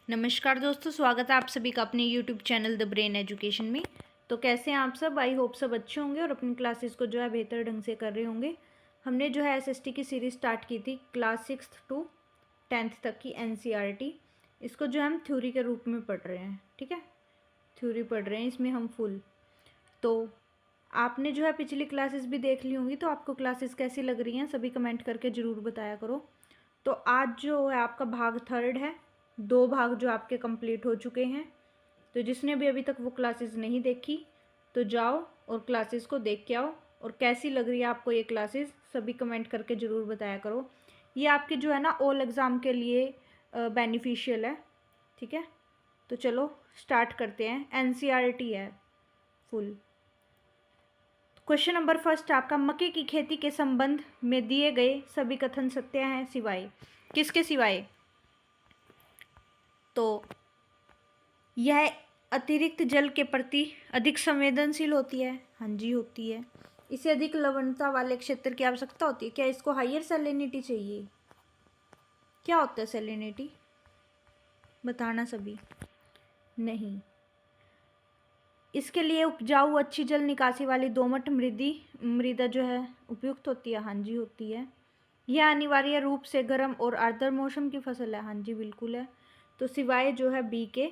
नमस्कार दोस्तों, स्वागत है आप सभी का अपने YouTube channel the brain education में। तो कैसे हैं आप सब? आई होप सब अच्छे होंगे और अपनी क्लासेस को जो है बेहतर ढंग से कर रहे होंगे। हमने जो है एसएसटी की सीरीज़ स्टार्ट की थी क्लास 6th to 10th तक की एनसीईआरटी। इसको जो है हम थ्योरी के रूप में पढ़ रहे हैं, ठीक है। थ्योरी पढ़ रहे हैं इसमें हम फुल। तो आपने जो है पिछली क्लासेस भी देख ली होंगी, तो आपको क्लासेस कैसी लग रही हैं सभी कमेंट करके ज़रूर बताया करो। तो आज जो है आपका भाग 3rd है, 2 भाग जो आपके कंप्लीट हो चुके हैं। तो जिसने भी अभी तक वो क्लासेस नहीं देखी तो जाओ और क्लासेस को देख के आओ, और कैसी लग रही है आपको ये क्लासेस सभी कमेंट करके ज़रूर बताया करो। ये आपके जो है ना ऑल एग्ज़ाम के लिए बेनिफिशियल है, ठीक है। तो चलो स्टार्ट करते हैं। एनसीईआरटी है फुल। क्वेश्चन नंबर फर्स्ट आपका, मक्के की खेती के संबंध में दिए गए सभी कथन सत्य हैं सिवाय किसके? सिवाय तो यह अतिरिक्त जल के प्रति अधिक संवेदनशील होती है। हाँ जी, होती है। इसे अधिक लवणता वाले क्षेत्र की आवश्यकता होती है। क्या इसको हायर सैलिनिटी चाहिए? क्या होता है सैलिनिटी? बताना सभी। नहीं। इसके लिए उपजाऊ अच्छी जल निकासी वाली दोमट मृदा जो है उपयुक्त होती है। हाँ जी, होती है। यह अनिवार्य रूप से गर्म और आर्द्र मौसम की फसल है। हाँ जी, बिल्कुल है। तो सिवाय जो है बी के।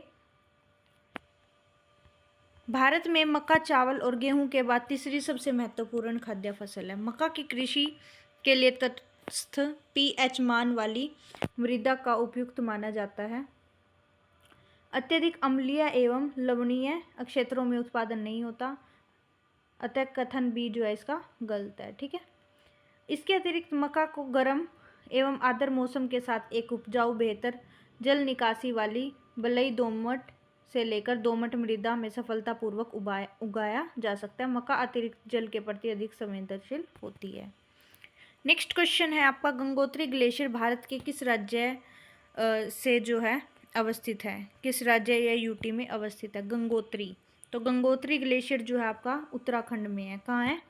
भारत में मक्का, चावल और गेहूं के बाद तीसरी सबसे महत्वपूर्ण खाद्य फसल है। मक्का की कृषि के लिए तटस्थ पीएच मान वाली मृदा का उपयुक्त माना जाता है। अत्यधिक अम्लीय एवं लवणीय क्षेत्रों में उत्पादन नहीं होता, अतः कथन बी जो है इसका गलत है, ठीक है। इसके अतिरिक्त मक्का को गर्म एवं आर्द्र मौसम के साथ एक उपजाऊ बेहतर जल निकासी वाली बलुई दोमट से लेकर दोमट मृदा में सफलतापूर्वक उगाया जा सकता है। मक्का अतिरिक्त जल के प्रति अधिक संवेदनशील होती है। नेक्स्ट क्वेश्चन है आपका, गंगोत्री ग्लेशियर भारत के किस राज्य से जो है अवस्थित है? किस राज्य या यूटी में अवस्थित है गंगोत्री? तो गंगोत्री ग्लेशियर जो है आपका उत्तराखंड में है। कहाँ है?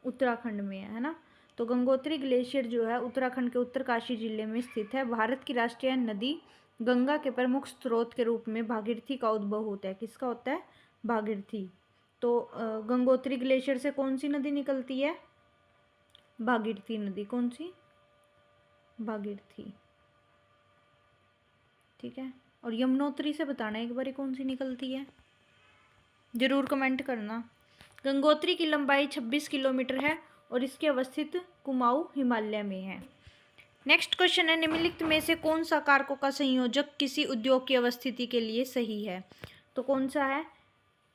उत्तराखंड में है ना। तो गंगोत्री ग्लेशियर जो है उत्तराखंड के उत्तरकाशी जिले में स्थित है। भारत की राष्ट्रीय नदी गंगा के प्रमुख स्रोत के रूप में भागीरथी का उद्भव होता है। किसका होता है? भागीरथी। तो गंगोत्री ग्लेशियर से कौन सी नदी निकलती है? भागीरथी नदी। कौन सी? भागीरथी, ठीक है। और यमुनोत्री से बताना एक बार कौन सी निकलती है, जरूर कमेंट करना। गंगोत्री की लंबाई 26 किलोमीटर है और इसके अवस्थित कुमाऊं हिमालय में है। नेक्स्ट क्वेश्चन है, निम्नलिखित में से कौन सा कारकों का संयोजक किसी उद्योग की अवस्थिति के लिए सही है? तो कौन सा है?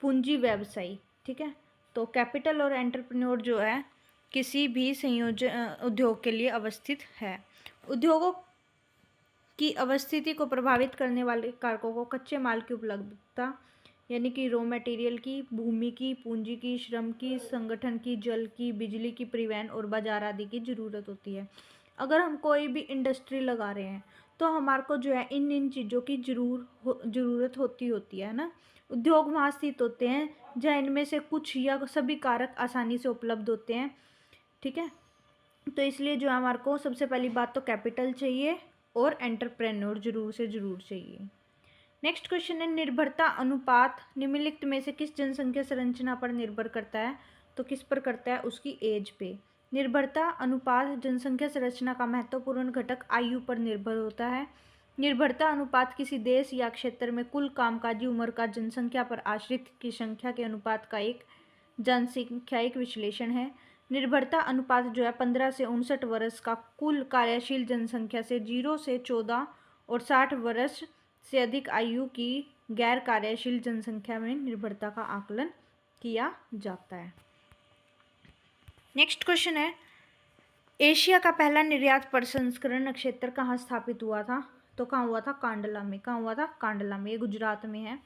पूंजी व्यवसायी, ठीक है। तो कैपिटल और एंटरप्रेन्योर जो है किसी भी संयोजन उद्योग के लिए अवस्थित है। उद्योगों की अवस्थिति को प्रभावित करने वाले कारकों को कच्चे माल की उपलब्धता, यानी कि रॉ मटेरियल की, भूमि की, पूंजी की, श्रम की, संगठन की, जल की, बिजली की, परिवहन और बाजार आदि की ज़रूरत होती है। अगर हम कोई भी इंडस्ट्री लगा रहे हैं तो हमारे को जो है इन चीज़ों की ज़रूरत होती है ना। उद्योग वहाँ स्थित होते हैं जहाँ इनमें से कुछ या सभी कारक आसानी से उपलब्ध होते हैं, ठीक है। तो इसलिए जो हमारे को सबसे पहली बात तो कैपिटल चाहिए और एंटरप्रेन्योर जरूर से ज़रूर चाहिए। नेक्स्ट क्वेश्चन है, निर्भरता अनुपात निम्नलिखित में से किस जनसंख्या संरचना पर निर्भर करता है? तो किस पर करता है? उसकी एज पे। निर्भरता अनुपात जनसंख्या संरचना का महत्वपूर्ण घटक आयु पर निर्भर होता है। निर्भरता अनुपात किसी देश या क्षेत्र में कुल कामकाजी उम्र का जनसंख्या पर आश्रित की संख्या के अनुपात का एक जनसंख्यायिक विश्लेषण है। निर्भरता अनुपात जो है 15 से 59 वर्ष का कुल कार्यशील जनसंख्या से 0 से 14 और 60 वर्ष से अधिक आयु की गैर कार्यशील जनसंख्या में निर्भरता का आकलन किया जाता है। नेक्स्ट क्वेश्चन है, एशिया का पहला निर्यात प्रसंस्करण क्षेत्र कहाँ स्थापित हुआ था? तो कहाँ हुआ था? कांडला में। कहाँ हुआ था? कांडला में। ये गुजरात में है।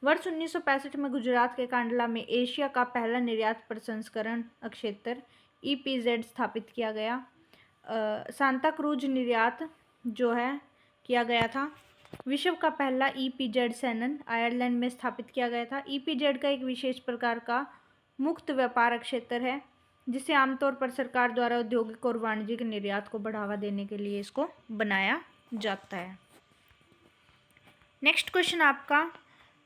वर्ष 1965 में गुजरात के कांडला में एशिया का पहला निर्यात प्रसंस्करण क्षेत्र EPZ स्थापित किया गया। सांता क्रूज निर्यात जो है किया गया था। विश्व का पहला EPZ सैनन आयरलैंड में स्थापित किया गया था। EPZ का एक विशेष प्रकार का मुक्त व्यापार क्षेत्र है जिसे आमतौर पर सरकार द्वारा औद्योगिक और वाणिज्यिक निर्यात को बढ़ावा देने के लिए इसको बनाया जाता है। नेक्स्ट क्वेश्चन आपका,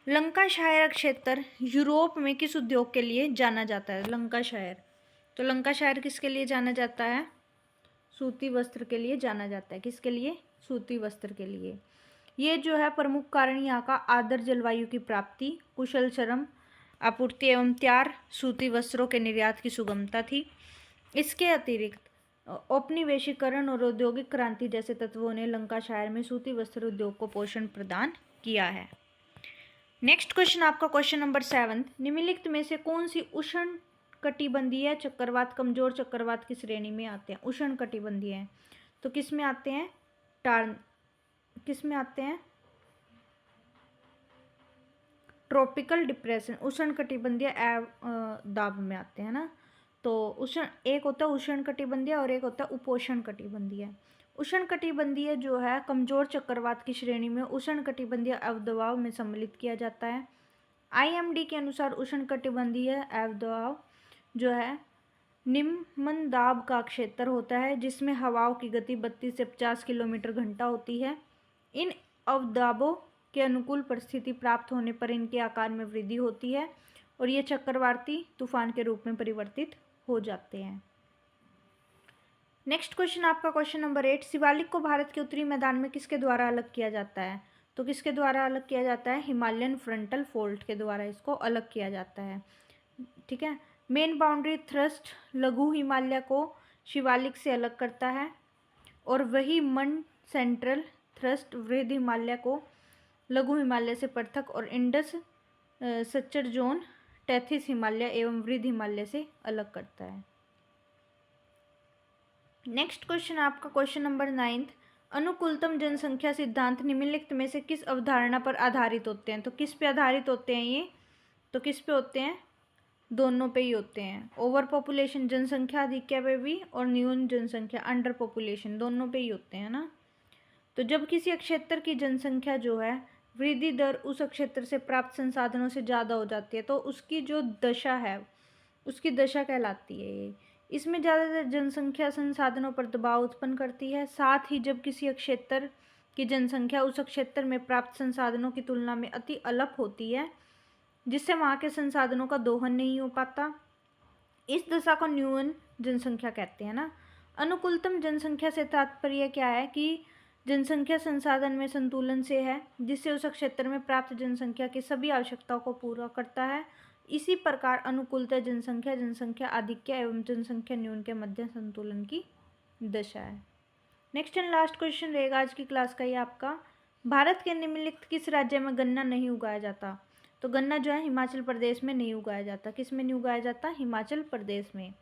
लंकाशायर क्षेत्र यूरोप में किस उद्योग के लिए जाना जाता है? लंकाशायर, तो लंकाशायर किसके लिए जाना जाता है? सूती वस्त्र के लिए जाना जाता है। किसके लिए? सूती वस्त्र के लिए। ये जो है प्रमुख कारण यहाँ का आर्द्र जलवायु की प्राप्ति, कुशल श्रम आपूर्ति एवं तैयार सूती वस्त्रों के निर्यात की सुगमता थी। इसके अतिरिक्त औपनिवेशीकरण और औद्योगिक क्रांति जैसे तत्वों ने लंकाशायर में सूती वस्त्र उद्योग को पोषण प्रदान किया है। नेक्स्ट क्वेश्चन आपका क्वेश्चन नंबर 7, निम्नलिखित में से कौन सी उष्ण कटिबंधीय चक्रवात कमजोर चक्रवात की श्रेणी में आते हैं? उष्ण कटिबंधीय हैं तो किस में आते हैं? किस में आते हैं? ट्रॉपिकल डिप्रेशन, उष्ण कटिबंधीय दाब में आते हैं ना। तो उष्ण, एक होता है उष्ण कटिबंधीय और एक होता है उपोष्ण कटिबंधीय। उष्ण कटिबंधीय जो है कमजोर चक्रवात की श्रेणी में उष्ण कटिबंधीय अवदबाव में सम्मिलित किया जाता है। IMD के अनुसार उष्ण कटिबंधीय अवदबाव जो है निम्न दाब का क्षेत्र होता है जिसमें हवाओं की गति 32 से 50 किलोमीटर घंटा होती है। इन अवदाबों के अनुकूल परिस्थिति प्राप्त होने पर इनके आकार में वृद्धि होती है और ये चक्रवाती तूफान के रूप में परिवर्तित हो जाते हैं। नेक्स्ट क्वेश्चन आपका क्वेश्चन नंबर 8, शिवालिक को भारत के उत्तरी मैदान में किसके द्वारा अलग किया जाता है? तो किसके द्वारा अलग किया जाता है? हिमालयन फ्रंटल फोल्ड के द्वारा इसको अलग किया जाता है। ठीक है। मेन बाउंड्री थ्रस्ट लघु हिमालय को शिवालिक से अलग करता है और वही मन सेंट्रल थ्रस्ट वृहद हिमालय को लघु हिमालय से पृथक और Indus Sachar zone Tethys Himalaya एवं वृहद हिमालय से अलग करता है। नेक्स्ट क्वेश्चन आपका क्वेश्चन नंबर 9, अनुकूलतम जनसंख्या सिद्धांत निम्नलिखित में से किस अवधारणा पर आधारित होते हैं? तो किस पे आधारित होते हैं ये? तो किस पे होते हैं? दोनों पे ही होते हैं। ओवर पॉपुलेशन, जनसंख्या अधिक्य पे भी, और न्यून जनसंख्या अंडर पॉपुलेशन, दोनों पे ही होते हैं ना। तो जब किसी क्षेत्र की जनसंख्या जो है वृद्धि दर उस क्षेत्र से प्राप्त संसाधनों से ज़्यादा हो जाती है तो उसकी जो दशा है उसकी दशा कहलाती है ये। इसमें ज़्यादातर जनसंख्या संसाधनों पर दबाव उत्पन्न करती है। साथ ही जब किसी क्षेत्र की जनसंख्या उस क्षेत्र में प्राप्त संसाधनों की तुलना में अति अल्प होती है जिससे वहाँ के संसाधनों का दोहन नहीं हो पाता, इस दशा को न्यून जनसंख्या कहते हैं ना। अनुकूलतम जनसंख्या से तात्पर्य क्या है कि जनसंख्या संसाधन में संतुलन से है जिससे उस क्षेत्र में प्राप्त जनसंख्या की सभी आवश्यकताओं को पूरा करता है। इसी प्रकार अनुकूलता जनसंख्या, जनसंख्या आधिक्य एवं जनसंख्या न्यून के मध्य संतुलन की दशा है। नेक्स्ट एंड लास्ट क्वेश्चन रहेगा आज की क्लास का ये आपका, भारत के निम्नलिखित किस राज्य में गन्ना नहीं उगाया जाता? तो गन्ना जो है हिमाचल प्रदेश में नहीं उगाया जाता। किस में नहीं उगाया जाता? हिमाचल प्रदेश में।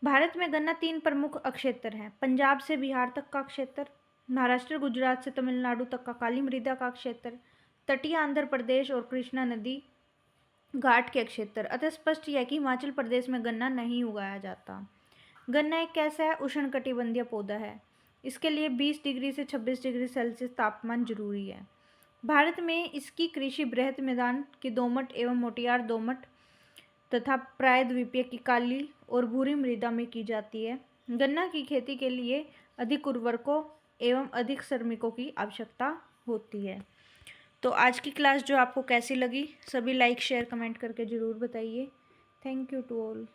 भारत में गन्ना 3 प्रमुख क्षेत्र हैं, पंजाब से बिहार तक का क्षेत्र, महाराष्ट्र गुजरात से तमिलनाडु तक का काली मृदा का क्षेत्र, तटीय आंध्र प्रदेश और कृष्णा नदी घाट के क्षेत्र। अतः स्पष्ट यह कि हिमाचल प्रदेश में गन्ना नहीं उगाया जाता। गन्ना एक कैसा है? उष्णकटिबंधीय पौधा है। इसके लिए 20 डिग्री से 26 डिग्री सेल्सियस तापमान जरूरी है। भारत में इसकी कृषि बृहद मैदान की दोमट एवं मोटियार दोमट तथा प्रायद्वीपीय की काली और भूरी मृदा में की जाती है। गन्ना की खेती के लिए अधिक उर्वरकों एवं अधिक श्रमिकों की आवश्यकता होती है। तो आज की क्लास जो आपको कैसी लगी, सभी लाइक शेयर कमेंट करके ज़रूर बताइए। Thank you to all.